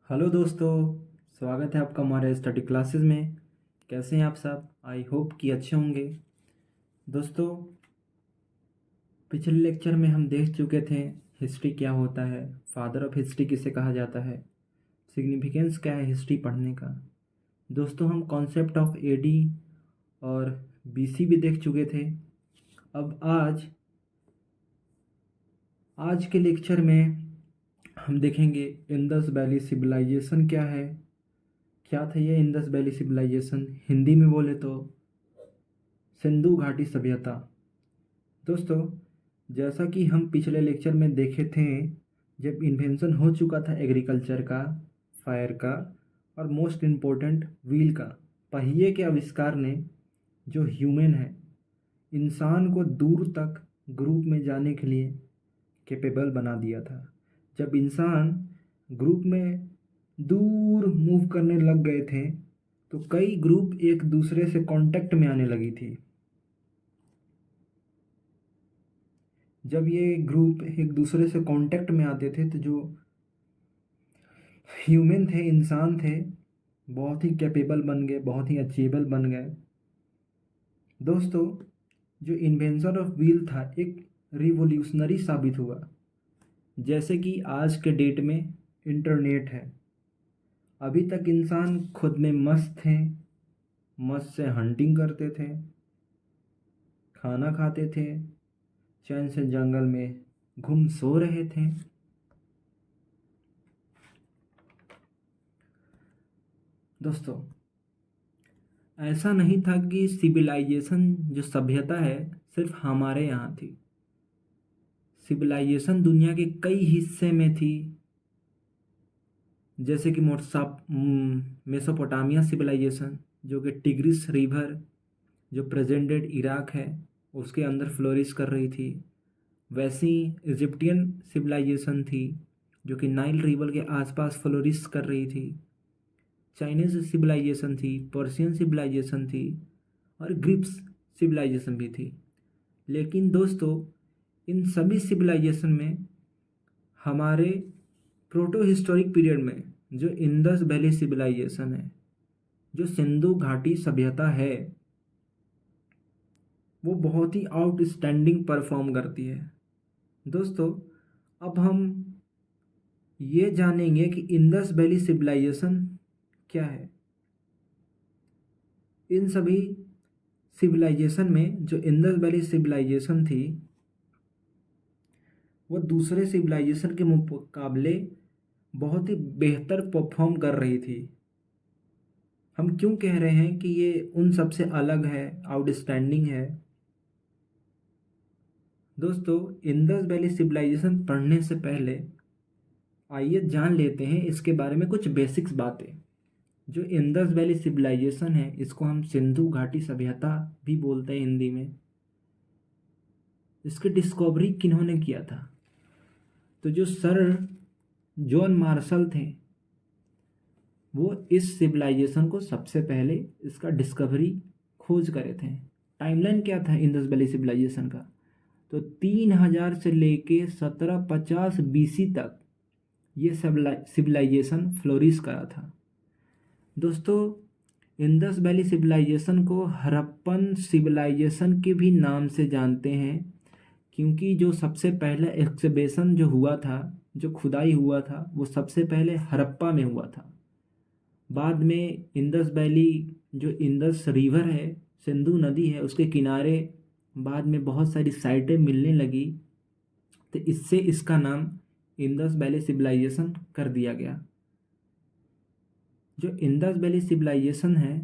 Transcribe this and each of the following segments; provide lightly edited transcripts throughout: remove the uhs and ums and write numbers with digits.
Hello दोस्तों। स्वागत है आपका हमारे स्टडी क्लासेस में। कैसे हैं आप सब? आई होप कि अच्छे होंगे। दोस्तों, पिछले लेक्चर में हम देख चुके थे हिस्ट्री क्या होता है, फादर ऑफ हिस्ट्री किसे कहा जाता है, सिग्निफिकेंस क्या है हिस्ट्री पढ़ने का। दोस्तों, हम कॉन्सेप्ट ऑफ एडी और बीसी भी देख चुके थे। अब आज के लेक्चर में हम देखेंगे इंडस वैली सिविलाइजेशन क्या है। क्या था ये इंडस वैली सिविलाइजेशन? हिंदी में बोले तो सिंधु घाटी सभ्यता। दोस्तों, जैसा कि हम पिछले लेक्चर में देखे थे, जब इन्वेंशन हो चुका था एग्रीकल्चर का, फायर का और मोस्ट इम्पोर्टेंट व्हील का, पहिए के आविष्कार ने जो ह्यूमन है, इंसान को दूर तक ग्रुप में जाने के लिए कैपेबल बना दिया था। जब इंसान ग्रुप में दूर मूव करने लग गए थे तो कई ग्रुप एक दूसरे से कांटेक्ट में आने लगी थी। जब ये ग्रुप एक दूसरे से कांटेक्ट में आते थे तो जो ह्यूमन थे, इंसान थे, बहुत ही कैपेबल बन गए, बहुत ही अचीवेबल बन गए। दोस्तों, जो इन्वेंशन ऑफ व्हील था एक रिवोल्यूशनरी साबित हुआ। जैसे कि आज के डेट में इंटरनेट है। अभी तक इंसान खुद में मस्त थे, मस्त से हंटिंग करते थे, खाना खाते थे, चैन से जंगल में घूम सो रहे थे। दोस्तों, ऐसा नहीं था कि सिविलाइजेशन जो सभ्यता है सिर्फ हमारे यहाँ थी। सिविलाइजेशन दुनिया के कई हिस्से में थी। जैसे कि मेसोपोटामिया सिविलाइजेशन, जो कि टिग्रिस रिवर, जो प्रेजेंट डेट इराक है, उसके अंदर फ्लोरिश कर रही थी। वैसी इजिप्टियन सिविलाइजेशन थी जो कि नाइल रिवर के आसपास फ्लोरिश कर रही थी। चाइनीज सिविलाइजेशन थी, पर्शियन सिविलाइजेशन थी और ग्रीक्स सिविलाइजेशन भी थी। लेकिन दोस्तों, इन सभी सिविलाइजेशन में हमारे प्रोटो हिस्टोरिक पीरियड में जो इंडस वैली सिविलाइजेशन है, जो सिंधु घाटी सभ्यता है, वो बहुत ही आउटस्टैंडिंग परफॉर्म करती है। दोस्तों, अब हम ये जानेंगे कि इंडस वैली सिविलाइजेशन क्या है। इन सभी सिविलाइजेशन में जो इंडस वैली सिविलाइजेशन थी, वो दूसरे सिविलाइजेशन के मुकाबले बहुत ही बेहतर परफॉर्म कर रही थी। हम क्यों कह रहे हैं कि ये उन सबसे अलग है, आउटस्टैंडिंग है? दोस्तों, इंडस वैली सिविलाइजेशन पढ़ने से पहले आइए जान लेते हैं इसके बारे में कुछ बेसिक्स बातें। जो इंडस वैली सिविलाइजेशन है, इसको हम सिंधु घाटी सभ्यता भी बोलते हैं हिंदी में। इसकी डिस्कवरी किन्होंने किया था? तो जो सर जॉन मार्शल थे, वो इस सिविलाइजेशन को सबसे पहले इसका डिस्कवरी खोज करे थे। टाइमलाइन क्या था इंडस वैली सिविलाइजेशन का? तो 3000 से लेके 1750 बीसी तक ये सिविलाइजेशन फ्लोरिश करा था। दोस्तों, इंडस वैली सिविलाइजेशन को हड़प्पन सिविलाइजेशन के भी नाम से जानते हैं, क्योंकि जो सबसे पहला एक्सकवेशन जो हुआ था, जो खुदाई हुआ था, वो सबसे पहले हड़प्पा में हुआ था। बाद में इंडस वैली, जो इंडस रिवर है, सिंधु नदी है, उसके किनारे बाद में बहुत सारी साइटें मिलने लगी, तो इससे इसका नाम इंडस वैली सिविलाइजेशन कर दिया गया। जो इंडस वैली सिविलाइजेशन है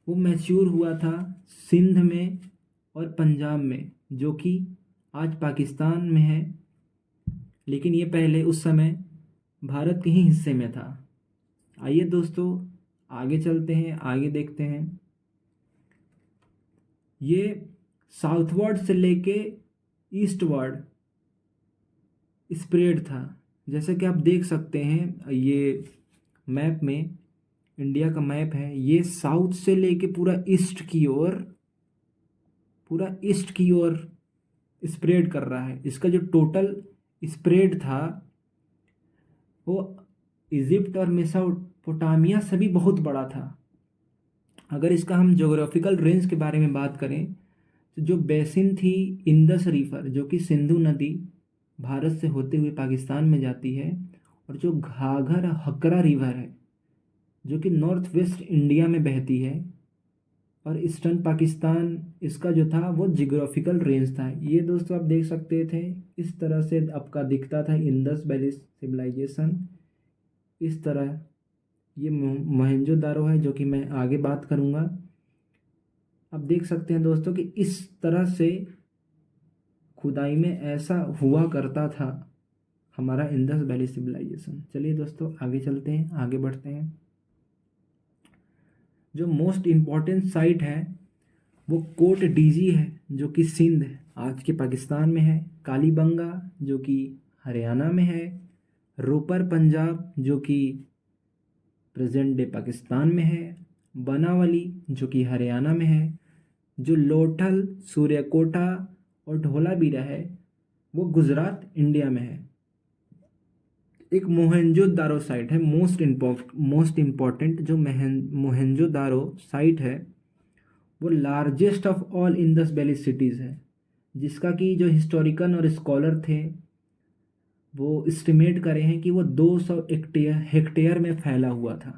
वो मैच्योर हुआ था सिंध में और पंजाब में, जो कि आज पाकिस्तान में है, लेकिन ये पहले उस समय भारत के ही हिस्से में था। आइए दोस्तों, आगे चलते हैं, आगे देखते हैं। ये साउथवर्ड से लेके ईस्टवर्ड स्प्रेड था। जैसे कि आप देख सकते हैं, ये मैप में इंडिया का मैप है, ये साउथ से लेके पूरा ईस्ट की ओर स्प्रेड कर रहा है। इसका जो टोटल स्प्रेड था वो इजिप्ट और मेसोपोटामिया से भी बहुत बड़ा था। अगर इसका हम ज्योग्राफिकल रेंज के बारे में बात करें तो जो बेसिन थी इंदस रिवर, जो कि सिंधु नदी भारत से होते हुए पाकिस्तान में जाती है, और जो घाघर हकरा रिवर है जो कि नॉर्थ वेस्ट इंडिया में बहती है, और ईस्टर्न पाकिस्तान इसका जो था वो जियोग्राफिकल रेंज था। ये दोस्तों आप देख सकते थे, इस तरह से आपका दिखता था इंडस वैली सिविलाइजेशन। इस तरह ये मोहनजोदारो है, जो कि मैं आगे बात करूँगा। आप देख सकते हैं दोस्तों कि इस तरह से खुदाई में ऐसा हुआ करता था हमारा इंडस वैली सिविलाइजेशन। चलिए दोस्तों आगे चलते हैं, आगे बढ़ते हैं। जो मोस्ट इम्पॉर्टेंट साइट है वो कोट डीजी है, जो कि सिंध आज के पाकिस्तान में है, कालीबंगा जो कि हरियाणा में है, रोपर पंजाब जो कि प्रेजेंट डे पाकिस्तान में है, बनावली जो कि हरियाणा में है, जो लोथल, सूर्यकोटा और धोलावीरा है वो गुजरात इंडिया में है। एक मोहनजोदारो साइट है, मोस्ट इम्पॉर्टेंट जो मोहनजोदारो साइट है वो largest of all Indus valley cities है, जिसका कि जो हिस्टोरिकन और स्कॉलर थे वो एस्टिमेट करे हैं कि वो 200 हेक्टेयर में फैला हुआ था।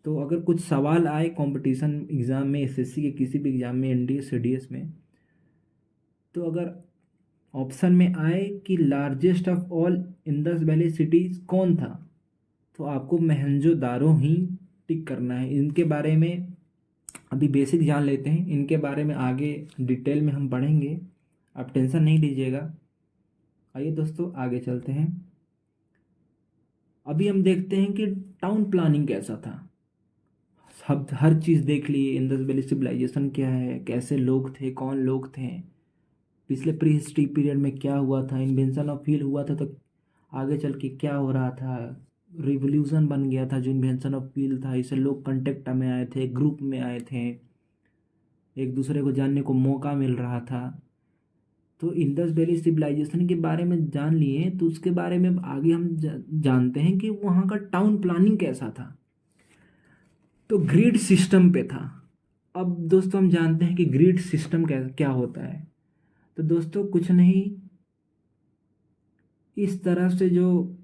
तो अगर कुछ सवाल आए कंपटीशन एग्ज़ाम में, एसएससी के किसी भी एग्ज़ाम में, एनडीए सीडीएस में, तो अगर ऑप्शन में आए कि largest of all Indus valley cities कौन था, तो आपको मोहनजोदारो ही टिक करना है। इनके बारे में अभी बेसिक जान लेते हैं, इनके बारे में आगे डिटेल में हम पढ़ेंगे, आप टेंशन नहीं लीजिएगा। आइए दोस्तों आगे चलते हैं। अभी हम देखते हैं कि टाउन प्लानिंग कैसा था। सब हर चीज़ देख लिए, इंडस वैली सिविलाइजेशन क्या है, कैसे लोग थे, कौन लोग थे, पिछले प्री हिस्ट्री पीरियड में क्या हुआ था, इन्वेंशन ऑफ व्हील हुआ था तो आगे चल के क्या हो रहा था, रिवोल्यूशन बन गया था जो इन्वेंशन ऑफ व्हील था, इससे लोग कांटेक्ट में आए थे, ग्रुप में आए थे, एक दूसरे को जानने को मौका मिल रहा था। तो इंडस वैली सिविलाइजेशन के बारे में जान लिए, तो उसके बारे में आगे हम जानते हैं कि वहाँ का टाउन प्लानिंग कैसा था। तो ग्रिड सिस्टम पे था। अब दोस्तों हम जानते हैं कि ग्रिड सिस्टम क्या क्या होता है। तो दोस्तों कुछ नहीं, इस तरह से जो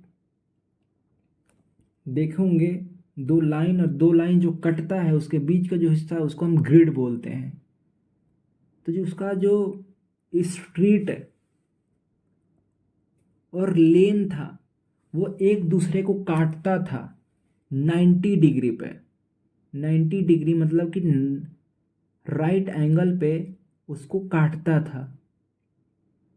देखोगे दो लाइन और दो लाइन जो कटता है उसके बीच का जो हिस्सा है उसको हम ग्रिड बोलते हैं। तो जो उसका जो स्ट्रीट और लेन था वो एक दूसरे को काटता था 90 डिग्री पे। 90 डिग्री मतलब कि राइट एंगल पे उसको काटता था।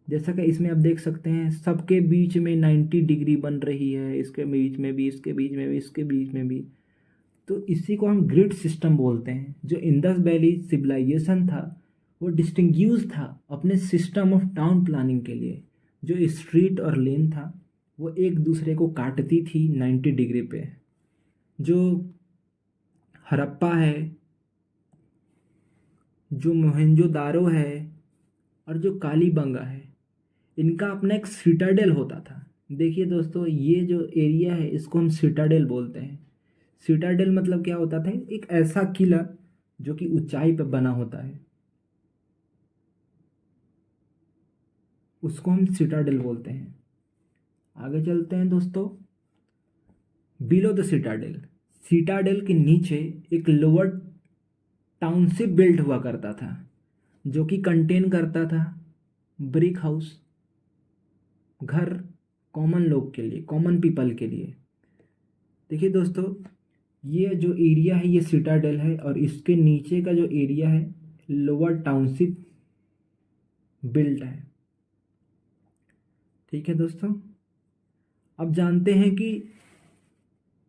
जैसा कि इसमें आप देख सकते हैं सबके बीच में 90 डिग्री बन रही है, इसके बीच में भी, इसके बीच में भी, इसके बीच में भी। तो इसी को हम ग्रिड सिस्टम बोलते हैं। जो इंडस वैली सिविलाइजेशन था वो डिस्टिंग्यूज था अपने सिस्टम ऑफ टाउन प्लानिंग के लिए। जो स्ट्रीट और लेन था वो एक दूसरे को काटती थी 90 डिग्री पे। जो हड़प्पा है, जो मोहनजोदारो है और जो कालीबंगा है, इनका अपना एक सिटाडेल होता था। देखिए दोस्तों ये जो एरिया है इसको हम सिटाडेल बोलते हैं। सिटाडेल मतलब क्या होता था, एक ऐसा किला जो कि ऊंचाई पर बना होता है, उसको हम सिटाडेल बोलते हैं। आगे चलते हैं दोस्तों। बिलो द सिटाडेल, सिटाडेल के नीचे एक लोअर टाउनशिप बिल्ट हुआ करता था जो कि कंटेन करता था ब्रिक हाउस, घर कॉमन लोग के लिए, कॉमन पीपल के लिए। देखिए दोस्तों ये जो एरिया है ये सिटाडेल है और इसके नीचे का जो एरिया है लोअर टाउनशिप बिल्ट है। ठीक है दोस्तों, अब जानते हैं कि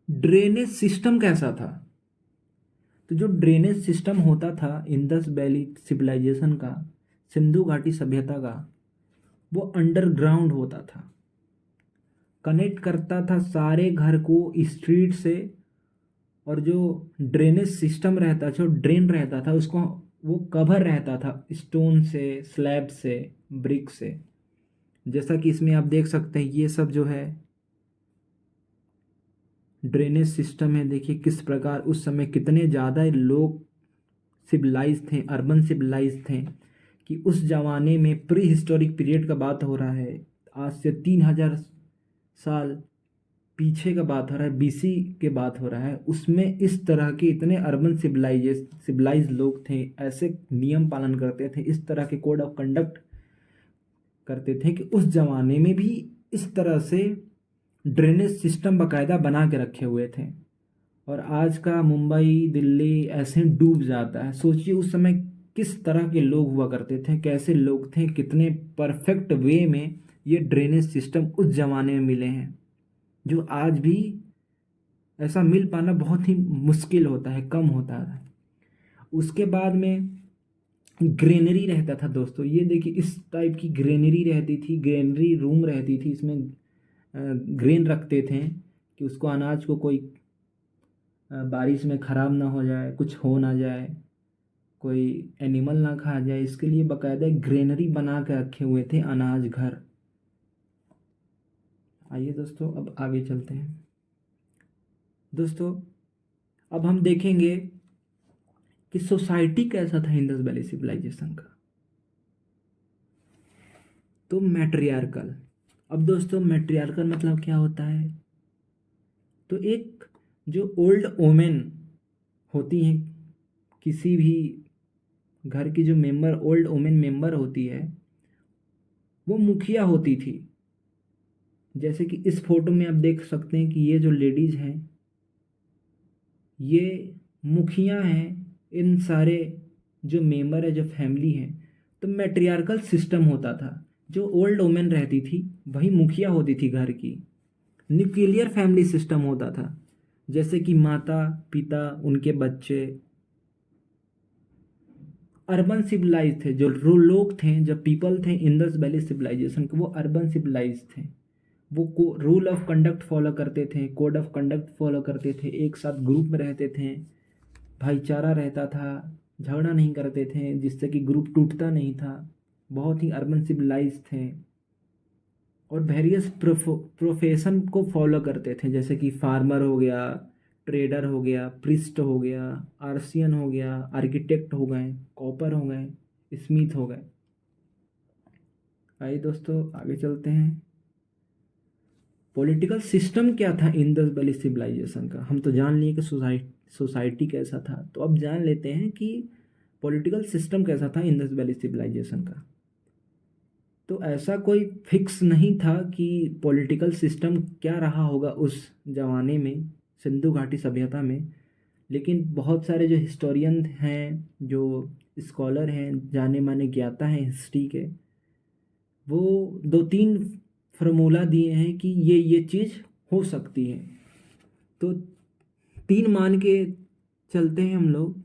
ड्रेनेज सिस्टम कैसा था। तो जो ड्रेनेज सिस्टम होता था इंडस वैली सिविलाइजेशन का, सिंधु घाटी सभ्यता का, वो अंडरग्राउंड होता था, कनेक्ट करता था सारे घर को स्ट्रीट से। और जो ड्रेनेज सिस्टम रहता, जो ड्रेन रहता था उसको वो कवर रहता था स्टोन से, स्लैब से, ब्रिक से। जैसा कि इसमें आप देख सकते हैं ये सब जो है ड्रेनेज सिस्टम है, देखिए किस प्रकार उस समय कितने ज़्यादा लोग सिविलाइज थे, अर्बन सिविलाइज थे, कि उस ज़माने में प्री हिस्टोरिक पीरियड का बात हो रहा है, आज से 3000 साल पीछे का बात हो रहा है, बीसी के बात हो रहा है। उसमें इस तरह के इतने अर्बन सिविलाइज लोग थे, ऐसे नियम पालन करते थे, इस तरह के कोड ऑफ कंडक्ट करते थे कि उस ज़माने में भी इस तरह से ड्रेनेज सिस्टम बाकायदा बना के रखे हुए थे। और आज का मुंबई दिल्ली ऐसे डूब जाता है। सोचिए उस समय किस तरह के लोग हुआ करते थे, कैसे लोग थे, कितने परफेक्ट वे में ये ड्रेनेज सिस्टम उस ज़माने में मिले हैं, जो आज भी ऐसा मिल पाना बहुत ही मुश्किल होता है, कम होता है। उसके बाद में ग्रेनरी रहता था दोस्तों, ये देखिए इस टाइप की ग्रेनरी रहती थी, ग्रेनरी रूम रहती थी, इसमें ग्रेन रखते थे कि उसको अनाज को कोई बारिश में ख़राब ना हो जाए, कुछ हो ना जाए, कोई एनिमल ना खा जाए, इसके लिए बाकायदा ग्रेनरी बना के रखे हुए थे अनाज घर। आइए दोस्तों अब आगे चलते हैं। दोस्तों अब हम देखेंगे कि सोसाइटी कैसा था इंडस वैली सिविलाइजेशन का। तो मैट्रियार्कल। अब दोस्तों मैट्रियार्कल मतलब क्या होता है? तो एक जो ओल्ड वोमेन होती हैं, किसी भी घर की जो मेंबर ओल्ड वोमेन मेंबर होती है, वो मुखिया होती थी। जैसे कि इस फोटो में आप देख सकते हैं कि ये जो लेडीज़ हैं ये मुखिया हैं, इन सारे जो मेंबर है, जो फैमिली हैं। तो मैट्रियार्कल सिस्टम होता था, जो ओल्ड वोमेन रहती थी वही मुखिया होती थी घर की। न्यूक्लियर फैमिली सिस्टम होता था, जैसे कि माता पिता उनके बच्चे। अर्बन सिविलाइज थे, जो लोग थे, जब पीपल थे इंडस वैली सिविलाइजेशन के, वो अर्बन सिविलाइज थे। वो रूल ऑफ कंडक्ट फॉलो करते थे, कोड ऑफ कंडक्ट फॉलो करते थे, एक साथ ग्रुप में रहते थे, भाईचारा रहता था, झगड़ा नहीं करते थे, जिससे कि ग्रुप टूटता नहीं था। बहुत ही अर्बन सिविलाइज थे और वेरियस प्रोफेशन को फॉलो करते थे, जैसे कि फार्मर हो गया, ट्रेडर हो गया, प्रिस्ट हो गया, आर्सियन हो गया, आर्किटेक्ट हो गए, कॉपर हो गए, स्मिथ हो गए। आइए दोस्तों आगे चलते हैं। पॉलिटिकल सिस्टम क्या था इंडस वैली सिविलाइजेशन का? हम तो जान लिए कि सोसाइटी कैसा था, तो अब जान लेते हैं कि पॉलिटिकल सिस्टम कैसा था इंडस वैली सिविलाइजेशन का। तो ऐसा कोई फिक्स नहीं था कि पॉलिटिकल सिस्टम क्या रहा होगा उस ज़माने में, सिंधु घाटी सभ्यता में। लेकिन बहुत सारे जो हिस्टोरियन हैं, जो स्कॉलर हैं, जाने माने ज्ञाता हैं हिस्ट्री के, वो 2-3 फार्मूला दिए हैं कि ये चीज़ हो सकती है। तो 3 मान के चलते हैं हम लोग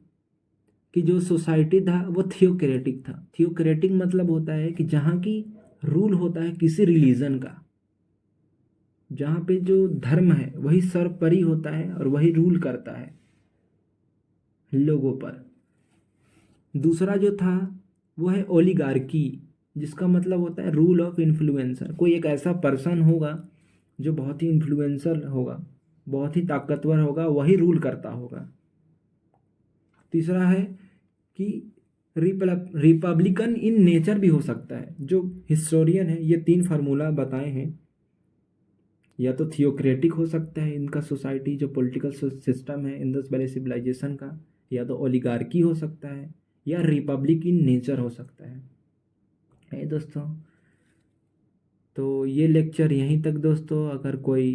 कि जो सोसाइटी था वो थियोक्रेटिक था। थियोक्रेटिक मतलब होता है कि जहाँ की रूल होता है किसी रिलीजन का, जहाँ पे जो धर्म है वही सर्वोपरि होता है और वही रूल करता है लोगों पर। दूसरा जो था वो है ओलिगार्की, जिसका मतलब होता है रूल ऑफ इन्फ्लुएंसर। कोई एक ऐसा पर्सन होगा जो बहुत ही इन्फ्लुएंसर होगा, बहुत ही ताकतवर होगा, वही रूल करता होगा। तीसरा है कि रिपब्लिकन इन नेचर भी हो सकता है। जो हिस्टोरियन है ये 3 फार्मूला बताए हैं, या तो थियोक्रेटिक हो सकता है इनका सोसाइटी, जो पॉलिटिकल सिस्टम है इंडस वैली सिविलाइजेशन का, या तो ओलिगार्की हो सकता है, या रिपब्लिक इन नेचर हो सकता है दोस्तों। तो ये लेक्चर यहीं तक दोस्तों। अगर कोई